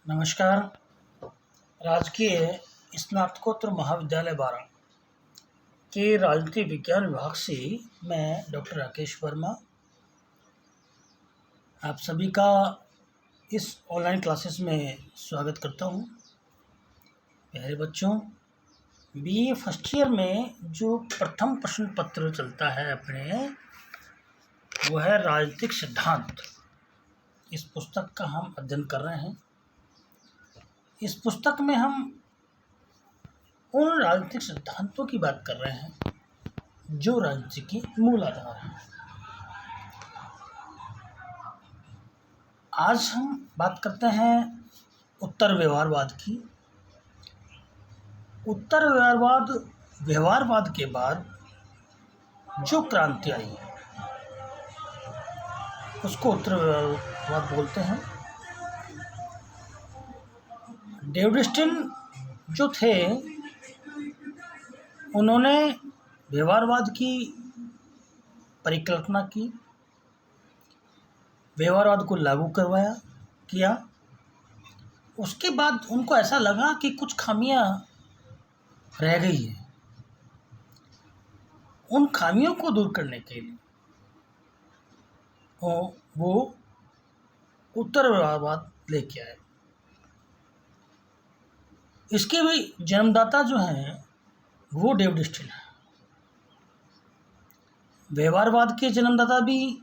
नमस्कार। राजकीय स्नातकोत्तर महाविद्यालय बारंग के राजनीति विज्ञान विभाग से मैं डॉक्टर राकेश वर्मा आप सभी का इस ऑनलाइन क्लासेस में स्वागत करता हूं। प्यारे बच्चों, बीए फर्स्ट ईयर में जो प्रथम प्रश्न पत्र चलता है अपने, वो है राजनीतिक सिद्धांत। इस पुस्तक का हम अध्ययन कर रहे हैं। इस पुस्तक में हम उन राजनीतिक सिद्धांतों की बात कर रहे हैं जो राजनीति के मूल आधार हैं। आज हम बात करते हैं उत्तर व्यवहारवाद की। उत्तर व्यवहारवाद के बाद जो क्रांति आई उसको उत्तर व्यवहारवाद बोलते हैं। डेविड स्टीन जो थे, उन्होंने व्यवहारवाद की परिकल्पना की, व्यवहारवाद को लागू किया। उसके बाद उनको ऐसा लगा कि कुछ खामियां रह गई हैं। उन खामियों को दूर करने के लिए वो उत्तर व्यवहारवाद लेके आए। इसके भी जन्मदाता जो हैं वो डेविड स्टीन है। व्यवहारवाद के जन्मदाता भी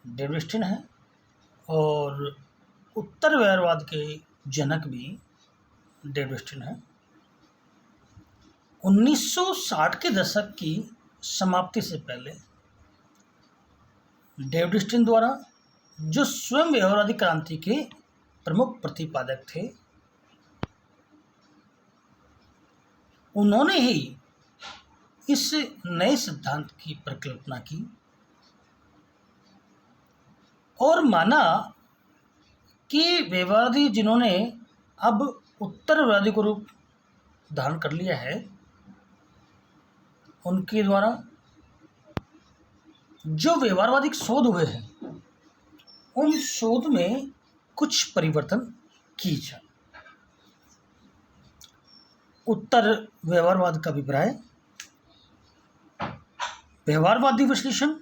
डेविड स्टीन है और उत्तर व्यवहारवाद के जनक भी डेविड स्टीन है। 1960 के दशक की समाप्ति से पहले डेविड स्टीन द्वारा, जो स्वयं व्यवहारवादी क्रांति के प्रमुख प्रतिपादक थे, उन्होंने ही इस नए सिद्धांत की परिकल्पना की और माना कि व्यवहारवादी जिन्होंने अब उत्तरवादी को रूप धारण कर लिया है, उनके द्वारा जो व्यवहारवादी शोध हुए हैं उन शोध में कुछ परिवर्तन किए जाए। उत्तर व्यवहारवाद का अभिप्राय व्यवहारवादी विश्लेषण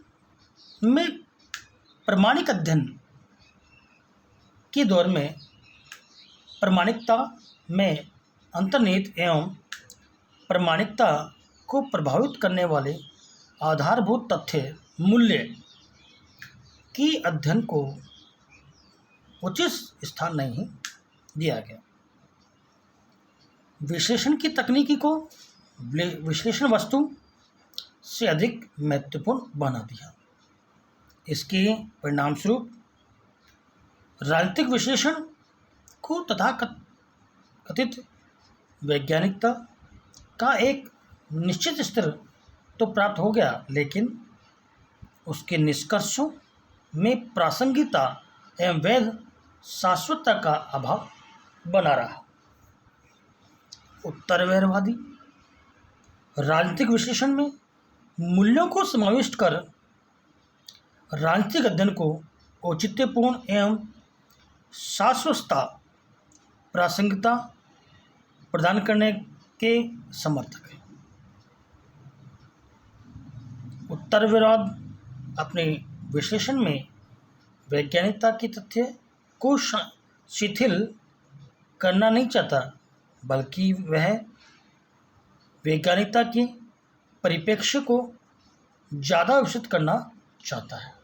में प्रामाणिक अध्ययन के दौर में प्रामाणिकता में अंतर्निहित एवं प्रामाणिकता को प्रभावित करने वाले आधारभूत तथ्य मूल्य की अध्ययन को उचित स्थान नहीं दिया गया। विश्लेषण की तकनीकी को विश्लेषण वस्तु से अधिक महत्वपूर्ण बना दिया। इसके परिणामस्वरूप राजनीतिक विश्लेषण को तथाकथित वैज्ञानिकता का एक निश्चित स्तर तो प्राप्त हो गया, लेकिन उसके निष्कर्षों में प्रासंगिकता एवं वैध शाश्वतता का अभाव बना रहा। उत्तर व्यवहारवादी राजनीतिक विश्लेषण में मूल्यों को समाविष्ट कर राजनीतिक अध्ययन को औचित्यपूर्ण एवं शाश्वतता, प्रासंगिकता प्रदान करने के समर्थक है। उत्तर व्यवहारवाद अपने विश्लेषण में वैज्ञानिकता के तथ्य को शिथिल करना नहीं चाहता, बल्कि वह वैज्ञानिकता के परिप्रेक्ष्य को ज़्यादा विकसित करना चाहता है।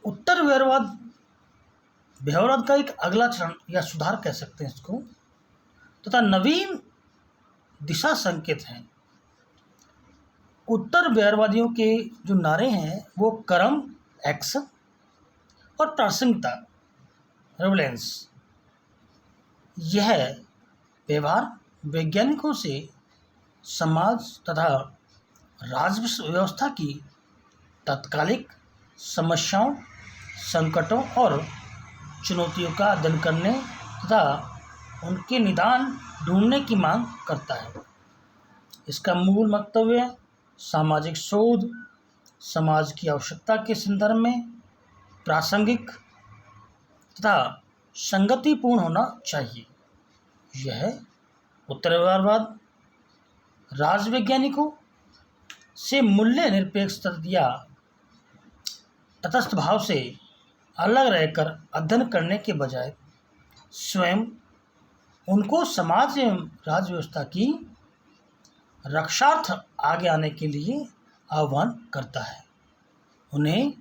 उत्तर व्यवहारवाद का एक अगला चरण या सुधार कह सकते हैं इसको, तथा नवीन दिशा संकेत हैं। उत्तर व्यवहारवादियों के जो नारे हैं वो कर्म, एक्शन और प्रासंगिकता, रेलेवेंस। यह व्यवहार वैज्ञानिकों से समाज तथा राज्य व्यवस्था की तात्कालिक समस्याओं, संकटों और चुनौतियों का अध्ययन करने तथा उनके निदान ढूंढने की मांग करता है। इसका मूल वक्तव्य सामाजिक शोध, समाज की आवश्यकता के संदर्भ में प्रासंगिक तथा संगतिपूर्ण होना चाहिए। यह उत्तरव्यवहारवाद राजवैज्ञानिकों से मूल्य निरपेक्ष या तटस्थ भाव से अलग रहकर अध्ययन करने के बजाय स्वयं उनको समाज एवं राज्य व्यवस्था की रक्षार्थ आगे आने के लिए आह्वान करता है। उन्हें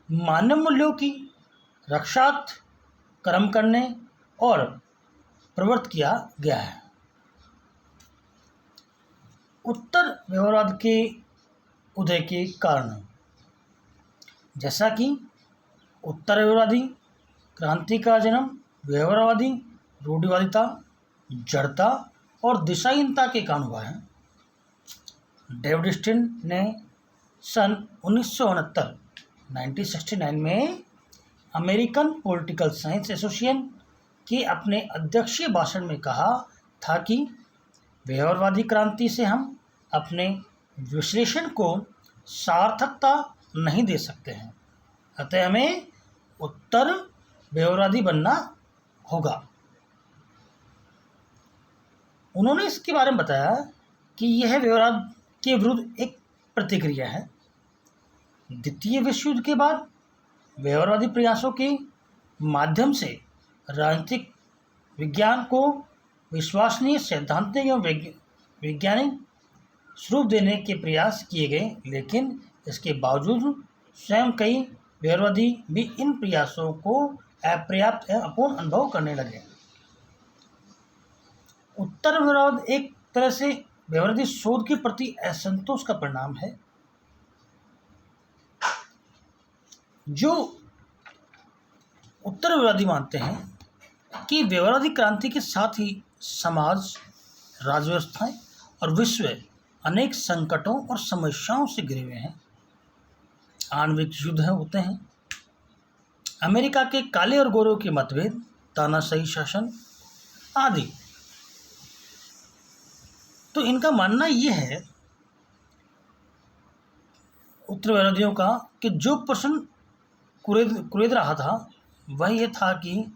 मानव मूल्यों की रक्षार्थ कर्म करने और प्रवृत्त किया गया है। उत्तर व्यवहारवाद के उदय के कारण, जैसा कि उत्तर व्यवहारवादी क्रांति का जन्म व्यवहारवादी रूढ़िवादिता, जड़ता और दिशाहीनता के कारण हुआ है। डेविड स्टीन ने सन 1969 में अमेरिकन पॉलिटिकल साइंस एसोसिएशन के अपने अध्यक्षीय भाषण में कहा था कि व्यवहारवादी क्रांति से हम अपने विश्लेषण को सार्थकता नहीं दे सकते हैं, अतः हमें उत्तर व्यवहारवादी बनना होगा। उन्होंने इसके बारे में बताया कि यह व्यवहारवाद के विरुद्ध एक प्रतिक्रिया है। द्वितीय विश्व युद्ध के बाद व्यवहारवादी प्रयासों के माध्यम से राजनीतिक विज्ञान को विश्वसनीय सैद्धांतिक एवं वैज्ञानिक स्वरूप देने के प्रयास किए गए, लेकिन इसके बावजूद स्वयं कई व्यवहारवादी भी इन प्रयासों को अपर्याप्त एवं अपूर्ण अनुभव करने लगे। उत्तर व्यवहारवाद एक तरह से व्यवहारवादी शोध के प्रति असंतोष का परिणाम है, जो उत्तर व्यवहारवादी मानते हैं कि व्यवहारवादी क्रांति के साथ ही समाज, राज्य व्यवस्थाएं और विश्व अनेक संकटों और समस्याओं से घिरे हुए हैं। आणविक युद्ध होते हैं, अमेरिका के काले और गोरों के मतभेद, तानाशाही शासन आदि। तो इनका मानना यह है उत्तरवादियों का कि जो प्रश्न कुरेद रहा था वह यह था कि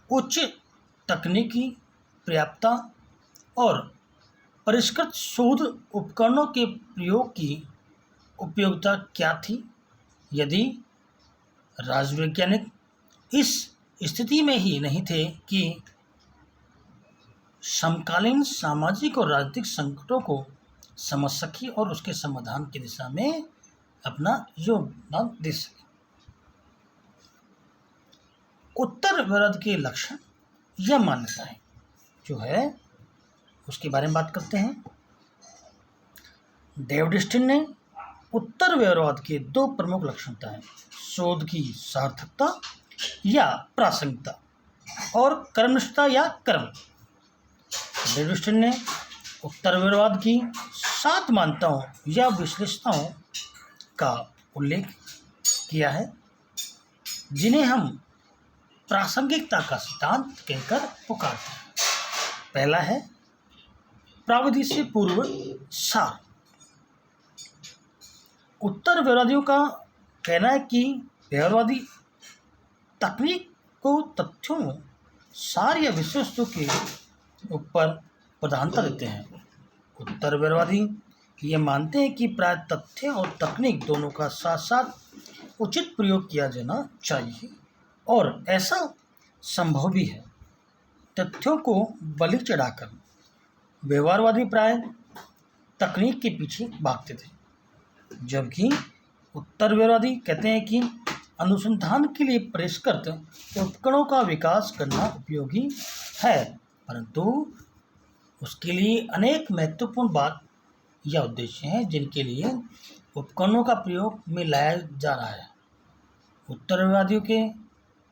उच्च तकनीकी पर्याप्तता और परिष्कृत शोध उपकरणों के प्रयोग की उपयोगिता क्या थी। यदि राजवैज्ञानिक इस स्थिति में ही नहीं थे कि समकालीन सामाजिक और राजनीतिक संकटों को समझ सके और उसके समाधान की दिशा में अपना योगदान दे सके। उत्तर व्यवहारवाद के लक्षण या मान्यताएं जो है उसके बारे में बात करते हैं। डेविड स्टीन ने उत्तर व्यवहारवाद के दो प्रमुख लक्षण बताए: शोध की सार्थकता या प्रासंगिकता और कर्मनिष्ठता या कर्म। डेविड स्टीन ने उत्तर व्यवहारवाद की 7 मान्यताओं या विशेषताओं का उल्लेख किया है, जिन्हें हम प्रासंगिकता का सिद्धांत कहकर पुकारते हैं। पहला है प्राविधि से पूर्व सार। उत्तर व्यवहारवादियों का कहना है कि व्यवहारवादी तकनीक को तथ्यों, सार या विषय वस्तु के ऊपर प्रधानता देते हैं। उत्तर व्यवहारवादी ये मानते हैं कि प्राय तथ्य और तकनीक दोनों का साथ साथ उचित प्रयोग किया जाना चाहिए और ऐसा संभव भी है। तथ्यों को बलि चढ़ाकर व्यवहारवादी प्राय तकनीक के पीछे भागते थे, जबकि उत्तर व्यवहारवादी कहते हैं कि अनुसंधान के लिए परिष्कृत उपकरणों का विकास करना उपयोगी है, परंतु उसके लिए अनेक महत्वपूर्ण बात या उद्देश्य हैं जिनके लिए उपकरणों का प्रयोग में लाया जा रहा है। उत्तर व्यवहारवादियों के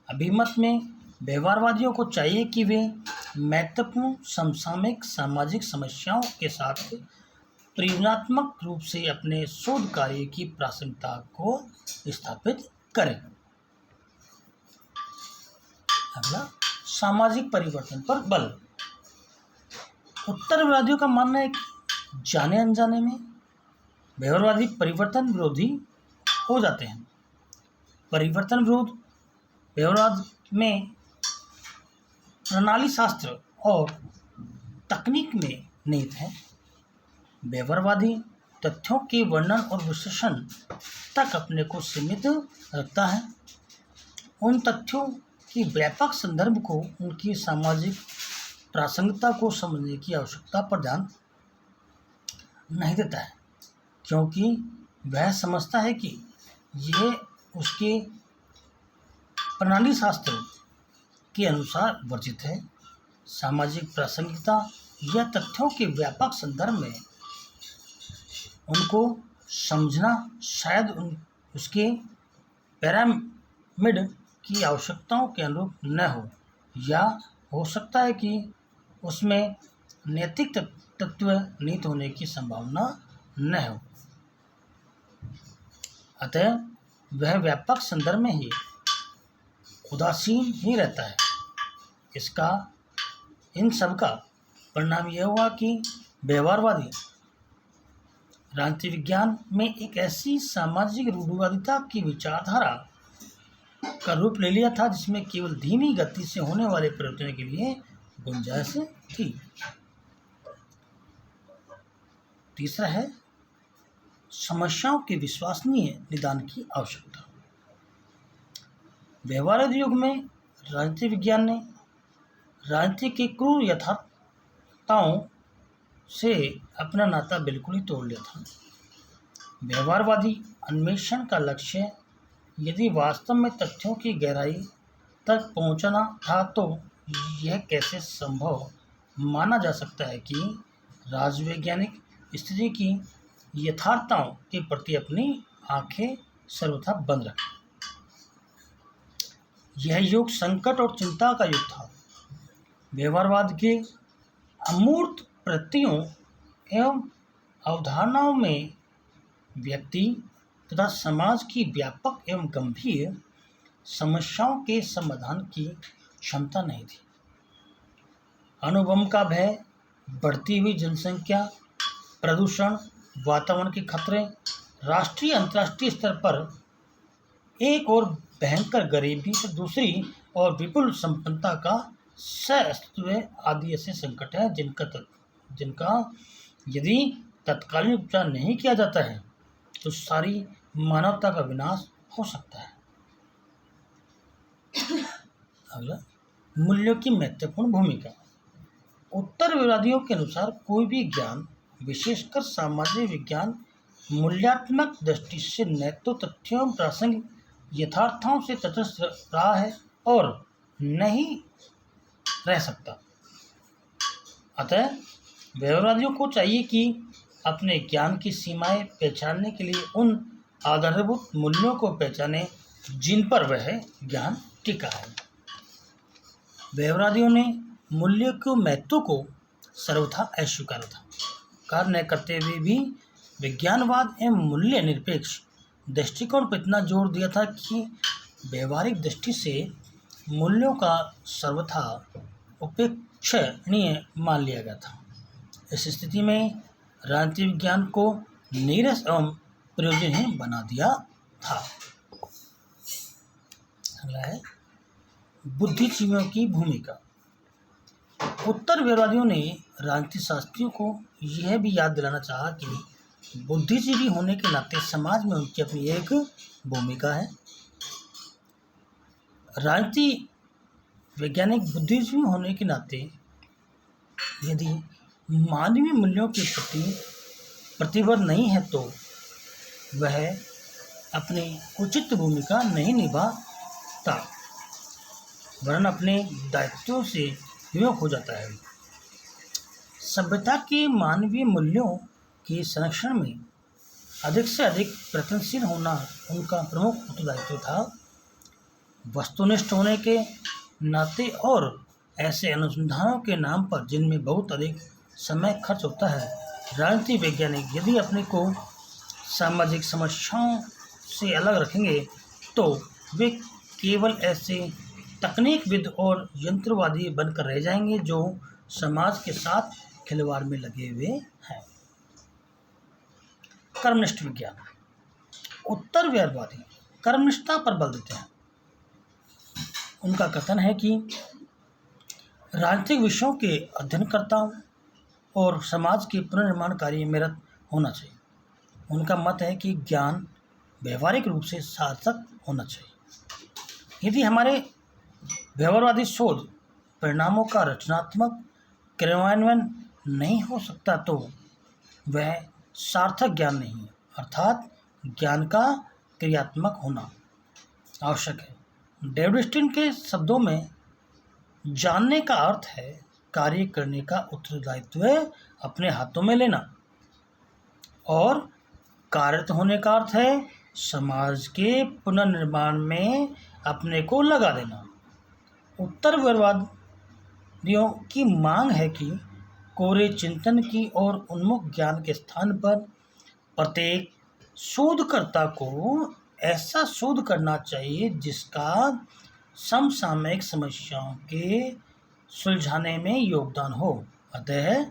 अभिमत में व्यवहारवादियों को चाहिए कि वे महत्वपूर्ण समसामयिक सामाजिक समस्याओं के साथ परिवर्तनात्मक रूप से अपने शोध कार्य की प्रासंगिकता को स्थापित करें। अगला, सामाजिक परिवर्तन पर बल। उत्तर व्यवहारवादियों का मानना है कि जाने अनजाने में व्यवहारवादी परिवर्तन विरोधी हो जाते हैं। परिवर्तन विरोध व्यवहारवाद में प्रणाली शास्त्र और तकनीक में निहित है। व्यवहारवादी तथ्यों के वर्णन और विश्लेषण तक अपने को सीमित रखता है। उन तथ्यों के व्यापक संदर्भ को, उनकी सामाजिक प्रासंगिकता को समझने की आवश्यकता पर ध्यान नहीं देता है, क्योंकि वह समझता है कि यह उसके प्रणाली शास्त्र के अनुसार वर्जित है। सामाजिक प्रासंगिकता या तथ्यों के व्यापक संदर्भ में उनको समझना शायद उसके पिरामिड की आवश्यकताओं के अनुरूप न हो, या हो सकता है कि उसमें नैतिक तत्व निहित होने की संभावना न हो। अतः वह व्यापक संदर्भ में ही उदासीन ही रहता है। इन सब का परिणाम यह हुआ कि व्यवहारवादी राजनीति विज्ञान में एक ऐसी सामाजिक रूढ़िवादिता की विचारधारा का रूप ले लिया था जिसमें केवल धीमी गति से होने वाले परिवर्तनों के लिए गुंजाइश थी। तीसरा है समस्याओं के विश्वसनीय निदान की आवश्यकता। व्यवहारवादी युग में राजनीति विज्ञान ने राजनीति के क्रूर यथार्थताओं से अपना नाता बिल्कुल ही तोड़ लिया था। व्यवहारवादी अन्वेषण का लक्ष्य यदि वास्तव में तथ्यों की गहराई तक पहुंचना था, तो यह कैसे संभव माना जा सकता है कि राजवैज्ञानिक स्थिति की यथार्थताओं के प्रति अपनी आंखें सर्वथा बंद रखें। यह युग संकट और चिंता का युग था। व्यवहारवाद के अमूर्त प्रत्ययों एवं अवधारणाओं में व्यक्ति तथा समाज की व्यापक एवं गंभीर समस्याओं के समाधान की क्षमता नहीं थी। अणुबम का भय, बढ़ती हुई जनसंख्या, प्रदूषण, वातावरण के खतरे, राष्ट्रीय अंतर्राष्ट्रीय स्तर पर एक और भयंकर गरीबी तो दूसरी और विपुल संपन्नता का सह-अस्तित्व आदि ऐसे संकट हैं जिनका यदि तत्कालीन उपचार नहीं किया जाता है तो सारी मानवता का विनाश हो सकता है। अगला, मूल्यों की महत्वपूर्ण भूमिका। उत्तरवादियों के अनुसार कोई भी ज्ञान, विशेषकर सामाजिक विज्ञान, मूल्यात्मक दृष्टि से नैतिक तथ्यों, प्रासंगिक यथार्थों से तटस्थ रहा है और नहीं रह सकता। अतः व्यवहारवादियों को चाहिए कि अपने ज्ञान की सीमाएं पहचानने के लिए उन आधारभूत मूल्यों को पहचाने जिन पर वह ज्ञान टिका है। व्यवहारवादियों ने मूल्य के महत्व को सर्वथा अस्वीकार न करते हुए भी विज्ञानवाद एवं मूल्य निरपेक्ष दृष्टिकोण पर इतना जोर दिया था कि व्यवहारिक दृष्टि से मूल्यों का सर्वथा उपेक्षणीय मान लिया गया था। इस स्थिति में राजनीति विज्ञान को नीरस एवं प्रयोजनहीन बना दिया था। अगला है बुद्धिजीवियों की भूमिका। उत्तर व्यवहारवादियों ने राजनीति शास्त्रियों को यह भी याद दिलाना चाहा कि बुद्धिजीवी होने के नाते समाज में उनकी अपनी एक भूमिका है। राजनीति वैज्ञानिक बुद्धिजीवी होने के नाते यदि मानवीय मूल्यों के प्रति प्रतिबद्ध नहीं है तो वह अपनी उचित भूमिका नहीं निभाता, वरन अपने दायित्वों से विमुख हो जाता है। सभ्यता के मानवीय मूल्यों के संरक्षण में अधिक से अधिक प्रयत्नशील होना उनका प्रमुख उत्तरदायित्व था। वस्तुनिष्ठ होने के नाते और ऐसे अनुसंधानों के नाम पर जिनमें बहुत अधिक समय खर्च होता है, राजनीति वैज्ञानिक यदि अपने को सामाजिक समस्याओं से अलग रखेंगे तो वे केवल ऐसे तकनीकविद और यंत्रवादी बनकर रह जाएंगे जो समाज के साथ खिलवाड़ में लगे हुए हैं। कर्मनिष्ठ विज्ञान। उत्तर व्यवहारवादी कर्मनिष्ठता पर बल देते हैं। उनका कथन है कि राजनीतिक विषयों के अध्ययन करता हूँ और समाज के पुनर्निर्माण कार्य में रत होना चाहिए। उनका मत है कि ज्ञान व्यवहारिक रूप से सार्थक होना चाहिए। यदि हमारे व्यवहारवादी शोध परिणामों का रचनात्मक क्रियान्वयन नहीं हो सकता तो वह सार्थक ज्ञान नहीं है, अर्थात ज्ञान का क्रियात्मक होना आवश्यक है। डेविड स्टीन के शब्दों में जानने का अर्थ है कार्य करने का उत्तरदायित्व अपने हाथों में लेना, और कार्यरत होने का अर्थ है समाज के पुनर्निर्माण में अपने को लगा देना। उत्तरवादियों की मांग है कि कोरे चिंतन की और उन्मुख ज्ञान के स्थान पर प्रत्येक शोधकर्ता को ऐसा शोध करना चाहिए जिसका समसामयिक समस्याओं के सुलझाने में योगदान हो। अतः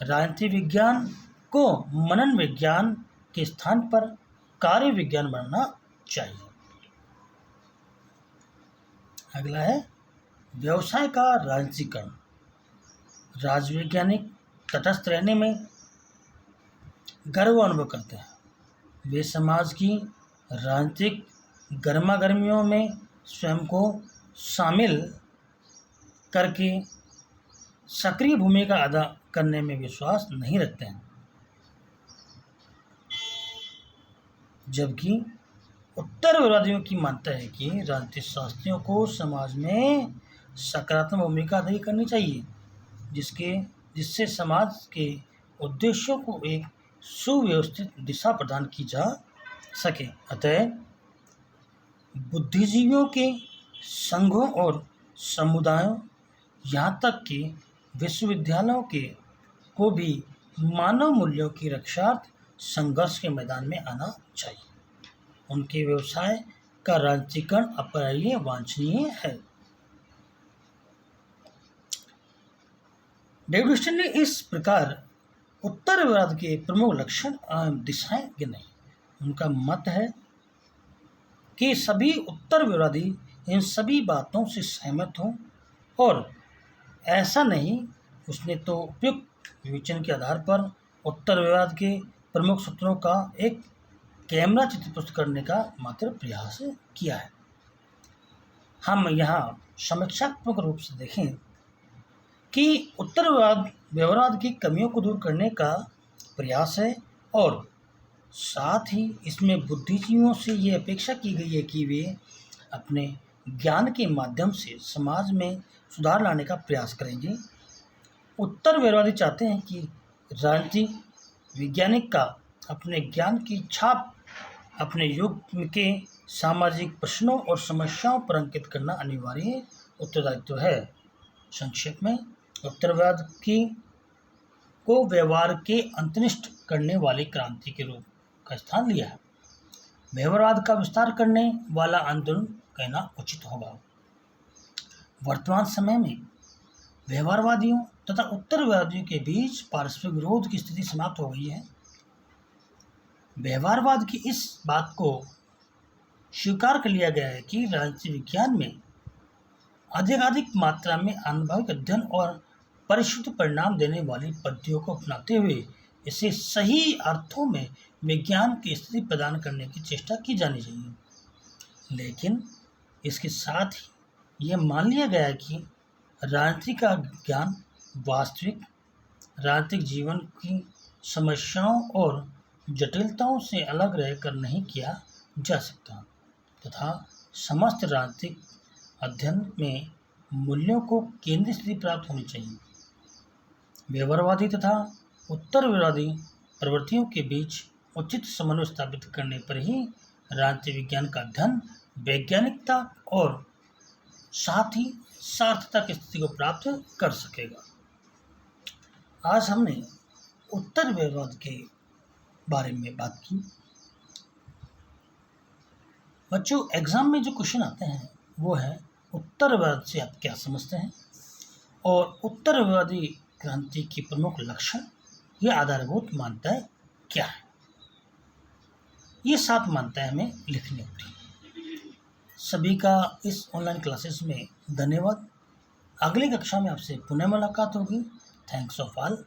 राजनीति विज्ञान को मनन विज्ञान के स्थान पर कार्य विज्ञान बनना चाहिए। अगला है व्यवसाय का राजनीतिकरण। राजवैज्ञानिक तटस्थ रहने में गर्व अनुभव करते हैं। वे समाज की राजनीतिक गर्मागर्मियों में स्वयं को शामिल करके सक्रिय भूमिका अदा करने में विश्वास नहीं रखते हैं, जबकि उत्तरवादियों की मानता है कि राजनीतिक शास्त्रियों को समाज में सकारात्मक भूमिका अदा करनी चाहिए, जिससे समाज के उद्देश्यों को एक सुव्यवस्थित दिशा प्रदान की जा सके। अतः बुद्धिजीवियों के संघों और समुदायों, यहाँ तक कि विश्वविद्यालयों को भी मानव मूल्यों की रक्षार्थ संघर्ष के मैदान में आना चाहिए। उनके व्यवसाय का राजनीतिकरण अपरिहार्य वांछनीय है। डेविड स्टीन ने इस प्रकार उत्तरवाद के प्रमुख लक्षण एवं दिशाएं गिनाई। उनका मत है कि सभी उत्तरवादी इन सभी बातों से सहमत हों, और ऐसा नहीं उसने तो उपयुक्त विवेचन के आधार पर उत्तरवाद के प्रमुख सूत्रों का एक कैमरा चित्र प्रस्तुत करने का मात्र प्रयास किया है। हम यहाँ समीक्षात्मक रूप से देखें कि उत्तरवाद व्यवहारवाद की कमियों को दूर करने का प्रयास है, और साथ ही इसमें बुद्धिजीवियों से ये अपेक्षा की गई है कि वे अपने ज्ञान के माध्यम से समाज में सुधार लाने का प्रयास करेंगे। उत्तरवादी चाहते हैं कि राजनीति वैज्ञानिक का अपने ज्ञान की छाप अपने युग के सामाजिक प्रश्नों और समस्याओं पर अंकित करना अनिवार्य उत्तरदायित्व है। संक्षेप में उत्तरवाद को व्यवहार के अंतर्निष्ठ करने वाली क्रांति के रूप का स्थान लिया है। व्यवहारवाद का विस्तार करने वाला आंदोलन कहना उचित होगा। वर्तमान समय में व्यवहारवादियों तथा उत्तरवादियों के बीच पारस्परिक विरोध की स्थिति समाप्त हो गई है। व्यवहारवाद की इस बात को स्वीकार कर लिया गया है कि राजनीति विज्ञान में अधिकाधिक मात्रा में अनुभविक अध्ययन और परिशुद्ध परिणाम देने वाली पद्धतियों को अपनाते हुए इसे सही अर्थों में विज्ञान की स्थिति प्रदान करने की चेष्टा की जानी चाहिए। लेकिन इसके साथ ही यह मान लिया गया है कि राजनीति का ज्ञान वास्तविक राजनीतिक जीवन की समस्याओं और जटिलताओं से अलग रहकर नहीं किया जा सकता, तथा समस्त राजनीतिक अध्ययन में मूल्यों को केंद्रीय स्थिति प्राप्त होनी चाहिए। व्यवहारवादी तथा उत्तरवादी प्रवृत्तियों के बीच उचित समन्वय स्थापित करने पर ही राजनीति विज्ञान का अध्ययन वैज्ञानिकता और साथ ही सार्थकता की स्थिति को प्राप्त कर सकेगा। आज हमने उत्तरवाद के बारे में बात की। बच्चों, एग्जाम में जो क्वेश्चन आते हैं वो है उत्तरवाद से आप क्या समझते हैं, और उत्तरवादी क्रांति की प्रमुख लक्षण या आधारभूत मान्यताएं क्या है। ये 7 मान्यताएं हमें लिखनी होती हैं। सभी का इस ऑनलाइन क्लासेस में धन्यवाद। अगली कक्षा में आपसे पुनः मुलाकात होगी। Thanks of all.